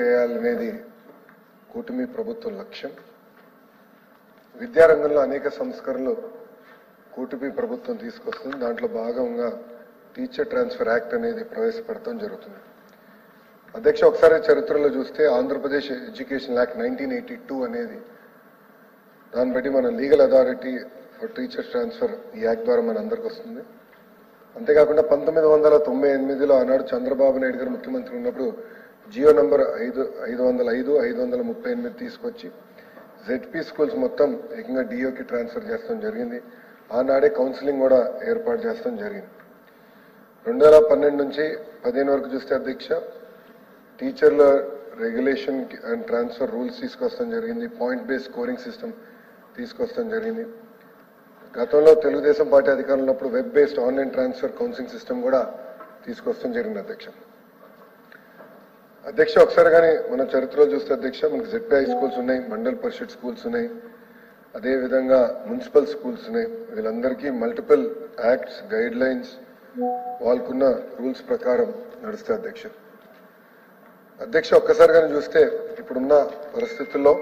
చేయాలనేది కూటమి ప్రభుత్వ లక్ష్యం. విద్యారంగంలో అనేక సంస్కరణలు కూటమి ప్రభుత్వం తీసుకొస్తుంది. దాంట్లో భాగంగా టీచర్ ట్రాన్స్ఫర్ యాక్ట్ అనేది ప్రవేశపెడతాం జరుగుతుంది. అధ్యక్ష, ఒకసారి చరిత్రలో చూస్తే ఆంధ్రప్రదేశ్ ఎడ్యుకేషన్ యాక్ట్ 1982 అనేది దాన్ని బట్టి మన legal authority for teachers transfer ఈ యాక్ట్ ద్వారా మన అందరికి వస్తుంది. అంతేకాకుండా 1998లో ఆనాడు చంద్రబాబు నాయుడు గారు ముఖ్యమంత్రి ఉన్నప్పుడు జియో నంబర్ 505/538 తీసుకొచ్చి జెడ్పీ స్కూల్స్ మొత్తం ఏకంగా డిఓకి ట్రాన్స్ఫర్ చేస్తాం జరిగింది. ఆనాడే కౌన్సిలింగ్ కూడా ఏర్పాటు చేస్తాం జరిగింది. 2012 నుంచి 15 వరకు చూస్తే అధ్యక్ష టీచర్ల రెగ్యులేషన్ అండ్ ట్రాన్స్ఫర్ రూల్స్ తీసుకొస్తాం జరిగింది. పాయింట్ బేస్డ్ స్కోరింగ్ సిస్టమ్ తీసుకొస్తాం జరిగింది. గతంలో తెలుగుదేశం పార్టీ అధికారంలో ఉన్నప్పుడు web based online transfer counselling system కూడా తీసుకొస్తాం జరిగింది. అధ్యక్ష ఒకసారి కానీ మన చరిత్రలో చూస్తే అధ్యక్ష మనకి జెడ్పీ స్కూల్స్ ఉన్నాయి, మండల్ పరిషత్ స్కూల్స్ ఉన్నాయి, అదేవిధంగా మున్సిపల్ స్కూల్స్ ఉన్నాయి. వీళ్ళందరికీ మల్టిపుల్ యాక్ట్స్ గైడ్ లైన్స్ వాళ్ళకున్న రూల్స్ ప్రకారం నడుస్తాయి. అధ్యక్ష ఒక్కసారి కానీ చూస్తే ఇప్పుడున్న పరిస్థితుల్లో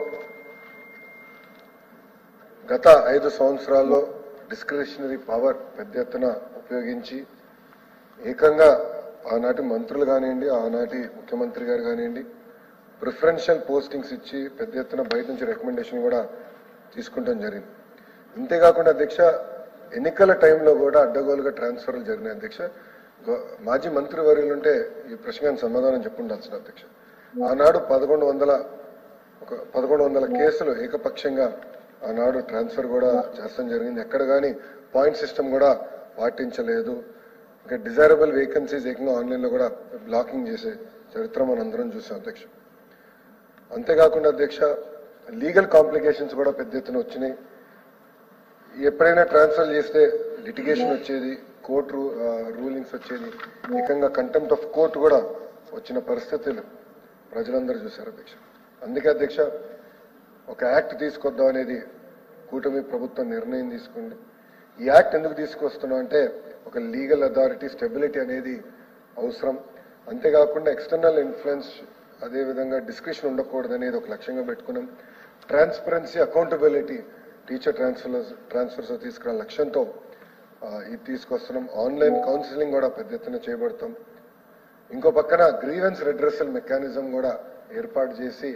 గత 5 సంవత్సరాల్లో డిస్క్రిషనరీ పవర్ పెద్ద ఎత్తున ఉపయోగించి ఏకంగా ఆనాటి మంత్రులు కానివ్వండి, ఆనాటి ముఖ్యమంత్రి గారు కానివ్వండి, ప్రిఫరెన్షియల్ పోస్టింగ్స్ ఇచ్చి పెద్ద ఎత్తున బయట నుంచి రికమెండేషన్ కూడా తీసుకుంటాం జరిగింది. ఇంతేకాకుండా అధ్యక్ష ఎన్నికల టైంలో కూడా అడ్డగోలుగా ట్రాన్స్ఫర్లు జరిగినాయి. అధ్యక్ష మాజీ మంత్రి వర్యులుంటే ఈ ప్రశ్నకు సమాధానం చెప్పుండాల్సిన అధ్యక్ష. ఆనాడు 1100 కేసులు ఏకపక్షంగా ఆనాడు ట్రాన్స్ఫర్ కూడా చేస్తాం జరిగింది. ఎక్కడ కానీ పాయింట్ సిస్టమ్ కూడా పాటించలేదు. ఇంకా డిజైరబుల్ వేకెన్సీస్ ఏకంగా ఆన్లైన్లో కూడా బ్లాకింగ్ చేసే చరిత్ర మనందరం చూసాం అధ్యక్ష. అంతేకాకుండా అధ్యక్ష లీగల్ కాంప్లికేషన్స్ కూడా పెద్ద ఎత్తున వచ్చినాయి. ఎప్పుడైనా ట్రాన్స్ఫర్ చేస్తే లిటిగేషన్ వచ్చేది, కోర్టు రూలింగ్స్ వచ్చేది, ఏకంగా కంటెంప్ట్ ఆఫ్ కోర్టు కూడా వచ్చిన పరిస్థితులు ప్రజలందరూ చూశారు అధ్యక్ష. అందుకే అధ్యక్ష ఒక యాక్ట్ తీసుకొద్దాం అనేది కూటమి ప్రభుత్వం నిర్ణయం తీసుకుంది. ఈ యాక్ట్ ఎందుకు తీసుకొస్తున్నాం అంటే ఒక లీగల్ అథారిటీ స్టెబిలిటీ అనేది అవసరం. అంతేకాకుండా ఎక్స్టర్నల్ ఇన్ఫ్లుయెన్స్ అదేవిధంగా డిస్క్రిషన్ ఉండకూడదు అనేది ఒక లక్ష్యంగా పెట్టుకున్నాం. ట్రాన్స్పరెన్సీ అకౌంటబిలిటీ టీచర్ ట్రాన్స్ఫర్స్ తీసుకురాని లక్ష్యంతో ఇది తీసుకొస్తున్నాం. ఆన్లైన్ కౌన్సిలింగ్ కూడా పెద్ద ఎత్తున చేయబడతాం. ఇంకో పక్కన గ్రీవెన్స్ రెడ్రెసల్ మెకానిజం కూడా ఏర్పాటు చేసి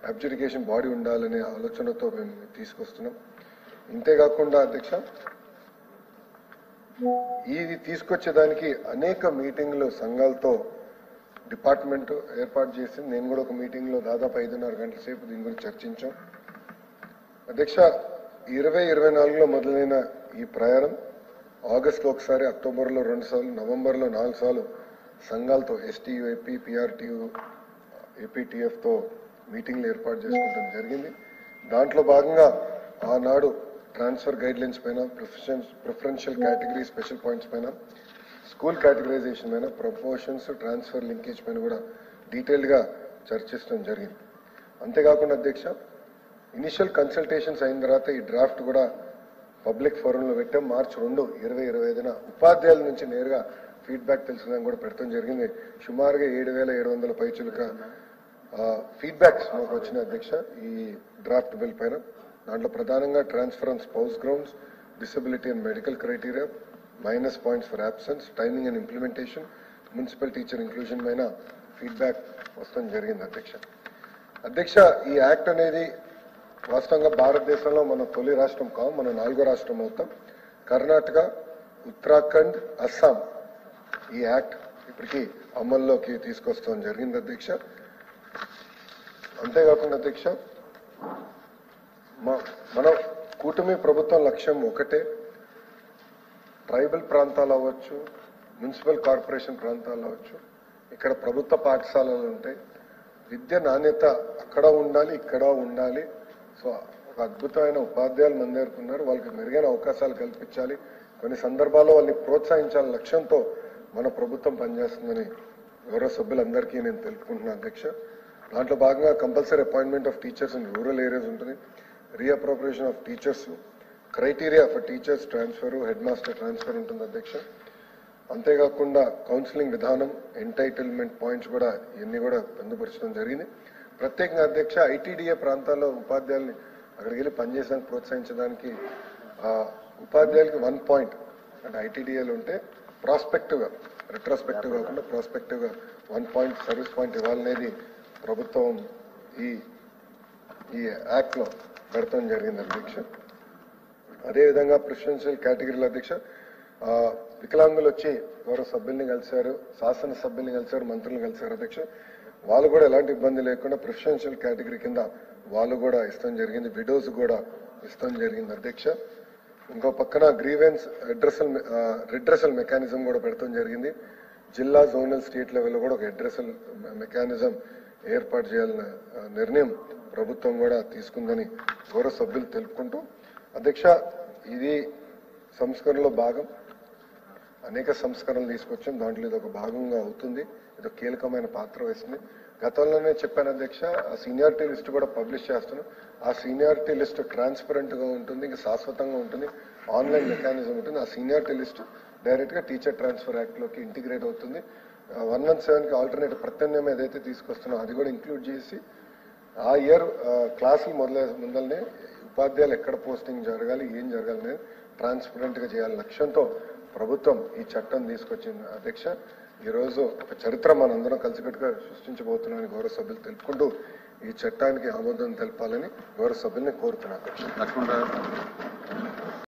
అడ్జుడికేషన్ బాడీ ఉండాలనే ఆలోచనతో మేము తీసుకొస్తున్నాం. ఇంతేకాకుండా అధ్యక్ష ఇది తీసుకొచ్చేదానికి అనేక మీటింగ్లు సంఘాలతో డిపార్ట్మెంట్ ఏర్పాటు చేసింది. నేను కూడా ఒక మీటింగ్లో దాదాపు 5.5 గంటల సేపు దీని గురించి చర్చించాం. అధ్యక్ష 2024లో మొదలైన ఈ ప్రయాణం ఆగస్టులో ఒకసారి, అక్టోబర్లో 2 సార్లు, నవంబర్లో 4 సార్లు సంఘాలతో ఎస్టీయూఏపీ, పిఆర్టీయూ, ఏపీటీఎఫ్తో మీటింగ్లు ఏర్పాటు చేసుకోవడం జరిగింది. దాంట్లో భాగంగా ఆనాడు ట్రాన్స్ఫర్ గైడ్ లైన్స్ పైన, ప్రిఫరెన్షియల్ కేటగిరీ, స్పెషల్ పాయింట్స్ పైన, స్కూల్ కేటగరైజేషన్ పైన, ప్రమోషన్స్, ట్రాన్స్ఫర్ లింకేజ్ పైన కూడా డీటెయిల్గా చర్చించడం జరిగింది. అంతేకాకుండా అధ్యక్ష ఇనిషియల్ కన్సల్టేషన్స్ అయిన తర్వాత ఈ డ్రాఫ్ట్ కూడా పబ్లిక్ ఫోరంలో పెట్టాం. మార్చి 2, 2025 ఉపాధ్యాయుల నుంచి నేరుగా ఫీడ్బ్యాక్ తెలుసుకుందాం కూడా పెట్టడం జరిగింది. సుమారుగా 7,700 పైచులుక ఫీడ్బ్యాక్స్ మాకు వచ్చిన అధ్యక్ష ఈ డ్రాఫ్ట్ బిల్ పైన. దాంట్లో ప్రధానంగా transfer on spouse grounds, disability and medical criteria, minus points for absence, timing and implementation, municipal teacher inclusion పైన ఫీడ్బ్యాక్ వస్తాం జరిగింది అధ్యక్ష. ఈ యాక్ట్ అనేది వాస్తవంగా భారతదేశంలో మన తొలి రాష్ట్రం కావు, మన 4వ రాష్ట్రం అవుతాం. కర్ణాటక, ఉత్తరాఖండ్, అస్సాం ఈ యాక్ట్ ఇప్పటికీ అమల్లోకి తీసుకొస్తాం జరిగింది అధ్యక్ష. అంతేకాకుండా అధ్యక్ష మన కూటమి ప్రభుత్వం లక్ష్యం ఒకటే. ట్రైబల్ ప్రాంతాలు అవ్వచ్చు, మున్సిపల్ కార్పొరేషన్ ప్రాంతాలు అవ్వచ్చు, ఇక్కడ ప్రభుత్వ పాఠశాలలు ఉంటాయి. విద్య నాణ్యత అక్కడ ఉండాలి, ఇక్కడ ఉండాలి. సో ఒక అద్భుతమైన ఉపాధ్యాయులు మన దగ్గరకు ఉన్నారు. వాళ్ళకి మెరుగైన అవకాశాలు కల్పించాలి, కొన్ని సందర్భాల్లో వాళ్ళని ప్రోత్సహించాలని లక్ష్యంతో మన ప్రభుత్వం పనిచేస్తుందని గౌరవ సభ్యులందరికీ నేను తెలుపుకుంటున్నాను అధ్యక్ష. దాంట్లో భాగంగా compulsory appointment of teachers in rural areas ఉంటుంది, reappropriation of teachers, criteria for teachers transfer, head master transfer ఉంటుంది అధ్యక్ష. అంతేకాకుండా కౌన్సిలింగ్ విధానం, ఎంటైటిల్మెంట్ పాయింట్స్ కూడా ఇవన్నీ కూడా పొందుపరచడం జరిగింది. ప్రత్యేకంగా అధ్యక్ష ఐటీడీఏ ప్రాంతాల్లో ఉపాధ్యాయుల్ని అక్కడికి వెళ్ళి పనిచేయడానికి ప్రోత్సహించడానికి ఉపాధ్యాయులకి 1 పాయింట్ అంటే ఐటీడీఏలు ఉంటే ప్రాస్పెక్టివ్ గా, రెట్రాస్పెక్టివ్ కాకుండా ప్రాస్పెక్టివ్ గా 1 పాయింట్ సర్వీస్ పాయింట్ ఇవ్వాలనేది ప్రభుత్వం ఈ యాక్ట్ లో పెడతాం జరిగింది అధ్యక్ష. అదేవిధంగా ప్రెసిడెన్షియల్ కేటగిరీల అధ్యక్ష వికలాంగులు వచ్చి గౌరవ సభ్యుల్ని కలిశారు, శాసన సభ్యుల్ని కలిశారు, మంత్రులను కలిశారు అధ్యక్ష. వాళ్ళు కూడా ఎలాంటి ఇబ్బంది లేకుండా ప్రెసిడెన్షియల్ కేటగిరీ కింద వాళ్ళు కూడా ఇస్తాం జరిగింది, విడోస్ కూడా ఇస్తాం జరిగింది అధ్యక్ష. ఇంకో పక్కన గ్రీవెన్స్ రిడ్రెసల్ మెకానిజం కూడా పెడతాం జరిగింది. జిల్లా, జోనల్, స్టేట్ లెవెల్లో కూడా ఒక రిడ్రెసల్ మెకానిజం ఏర్పాటు చేయాలన్న నిర్ణయం ప్రభుత్వం కూడా తీసుకుందని గౌరవ సభ్యులు తెలుపుకుంటూ అధ్యక్ష, ఇది సంస్కరణలో భాగం. అనేక సంస్కరణలు తీసుకొచ్చాం, దాంట్లో ఇది ఒక భాగంగా అవుతుంది. ఇది కీలకమైన పాత్ర వేస్తుంది. గతంలోనే చెప్పాను అధ్యక్ష, ఆ సీనియారిటీ లిస్ట్ కూడా పబ్లిష్ చేస్తున్నాం. ఆ సీనియారిటీ లిస్ట్ ట్రాన్స్పరెంట్ గా ఉంటుంది, ఇంకా శాశ్వతంగా ఉంటుంది, ఆన్లైన్ మెకానిజం ఉంటుంది. ఆ సీనియారిటీ లిస్ట్ డైరెక్ట్ గా టీచర్ ట్రాన్స్ఫర్ యాక్ట్ లోకి ఇంటిగ్రేట్ అవుతుంది. 117కి ఆల్టర్నేటివ్ ప్రత్యామ్నాయం ఏదైతే తీసుకొస్తున్నామో అది కూడా ఇంక్లూడ్ చేసి ఆ ఇయర్ క్లాసులు ముందలనే ఉపాధ్యాయులు ఎక్కడ పోస్టింగ్ జరగాలి, ఏం జరగాలి అనేది ట్రాన్స్పరెంట్ గా చేయాలని లక్ష్యంతో ప్రభుత్వం ఈ చట్టం తీసుకొచ్చింది అధ్యక్ష. ఈ రోజు ఒక చరిత్ర మనందరం కలిసికట్టుగా సృష్టించబోతున్నామని గౌరవ సభ్యులు తెలుపుకుంటూ ఈ చట్టానికి ఆమోదం తెలపాలని గౌరవ సభ్యుల్ని కోరుతున్నాను.